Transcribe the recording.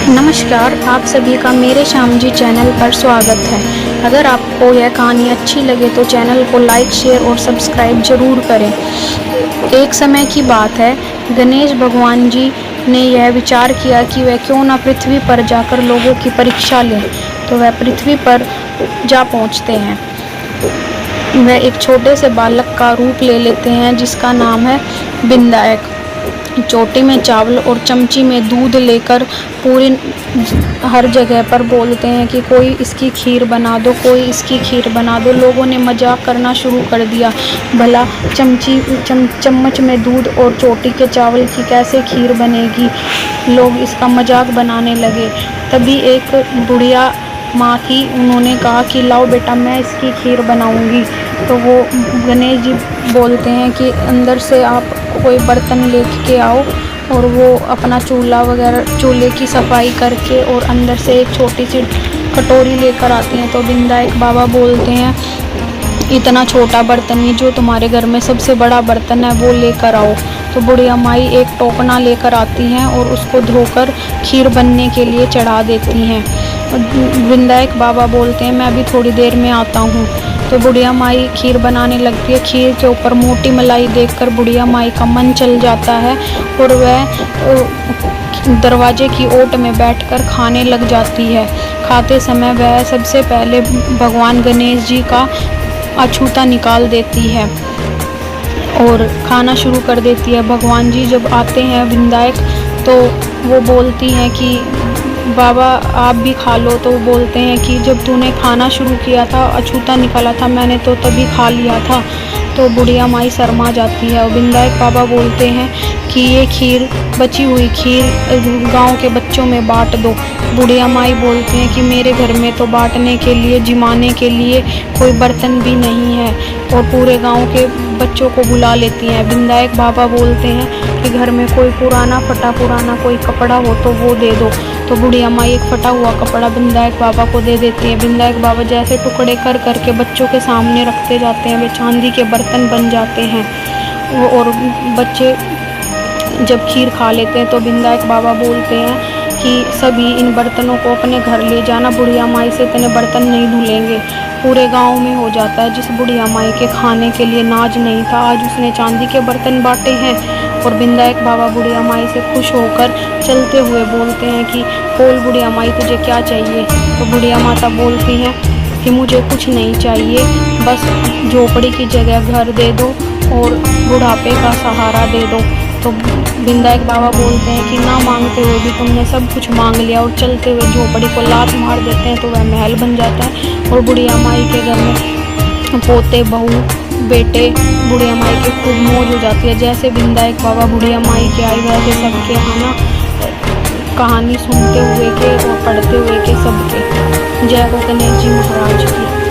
नमस्कार, आप सभी का मेरे श्याम जी चैनल पर स्वागत है। अगर आपको यह कहानी अच्छी लगे तो चैनल को लाइक, शेयर और सब्सक्राइब जरूर करें। एक समय की बात है, गणेश भगवान जी ने यह विचार किया कि वह क्यों न पृथ्वी पर जाकर लोगों की परीक्षा लें। तो वह पृथ्वी पर जा पहुंचते हैं। वह एक छोटे से बालक का रूप ले लेते हैं जिसका नाम है विनायक। चोटी में चावल और चमची में दूध लेकर पूरी हर जगह पर बोलते हैं कि कोई इसकी खीर बना दो, कोई इसकी खीर बना दो। लोगों ने मजाक करना शुरू कर दिया, भला चम्मच में दूध और चोटी के चावल की कैसे खीर बनेगी। लोग इसका मजाक बनाने लगे। तभी एक बुढ़िया माँ थी, उन्होंने कहा कि लाओ बेटा, मैं इसकी खीर बनाऊंगी। तो वो गणेश जी बोलते हैं कि अंदर से आप कोई बर्तन लेके आओ, और वो अपना चूल्हे की सफाई करके और अंदर से एक छोटी सी कटोरी लेकर आती हैं। तो विनायक बाबा बोलते हैं, इतना छोटा बर्तन ही, जो तुम्हारे घर में सबसे बड़ा बर्तन है वो लेकर आओ। तो बुढ़िया माई एक टोकना लेकर आती हैं और उसको धोकर खीर बनने के लिए चढ़ा देती हैं। विनायक बाबा बोलते हैं, मैं अभी थोड़ी देर में आता हूँ। तो बुढ़िया माई खीर बनाने लगती है। खीर के ऊपर मोटी मलाई देखकर बुढ़िया माई का मन चल जाता है और वह दरवाजे की ओट में बैठकर खाने लग जाती है। खाते समय वह सबसे पहले भगवान गणेश जी का अछूता निकाल देती है और खाना शुरू कर देती है। भगवान जी जब आते हैं विनायक, तो वो बोलती हैं कि बाबा आप भी खा लो। तो बोलते हैं कि जब तूने खाना शुरू किया था, अछूता निकाला था, मैंने तो तभी खा लिया था। तो बुढ़िया माई शर्मा जाती है और विनायक बाबा बोलते हैं कि ये खीर, बची हुई खीर गांव के बच्चों में बांट दो। बुढ़िया माई बोलती हैं कि मेरे घर में तो बांटने के लिए, जिमाने के लिए कोई बर्तन भी नहीं है, और पूरे गांव के बच्चों को बुला लेती हैं। विनायक बाबा बोलते हैं कि घर में कोई फटा पुराना कोई कपड़ा हो तो वो दे दो। तो बुढ़िया माई एक फटा हुआ कपड़ा विनायक बाबा को दे देती है। विनायक बाबा जैसे टुकड़े कर करके बच्चों के सामने रखते जाते हैं, वे चांदी के बर्तन बन जाते हैं। और बच्चे जब खीर खा लेते हैं तो विनायक बाबा बोलते हैं कि सभी इन बर्तनों को अपने घर ले जाना, बुढ़िया माई से इतने बर्तन नहीं धुलेंगे। पूरे गांव में हो जाता है, जिस बुढ़िया माई के खाने के लिए नाज नहीं था, आज उसने चांदी के बर्तन बांटे हैं। और विनायक बाबा बुढ़िया माई से खुश होकर चलते हुए बोलते हैं कि बोल बुढ़िया माई, तुझे क्या चाहिए। तो बुढ़िया माता बोलती हैं कि मुझे कुछ नहीं चाहिए, बस झोपड़ी की जगह घर दे दो और बुढ़ापे का सहारा दे दो। तो विनायक बाबा बोलते हैं कि ना मांगते हुए भी तुमने सब कुछ मांग लिया, और चलते हुए झोपड़ी को लात मार देते हैं तो वह महल बन जाता है। और बुढ़िया माई के घर में पोते, बहू, बेटे, बुढ़िया माई की खूब मौज हो जाती है। जैसे विनायक बाबा बुढ़िया माई के आए, वैसे सबके यहाँ कहानी सुनते हुए के और पढ़ते हुए के सबके। जय हो गणेश जी महाराज की।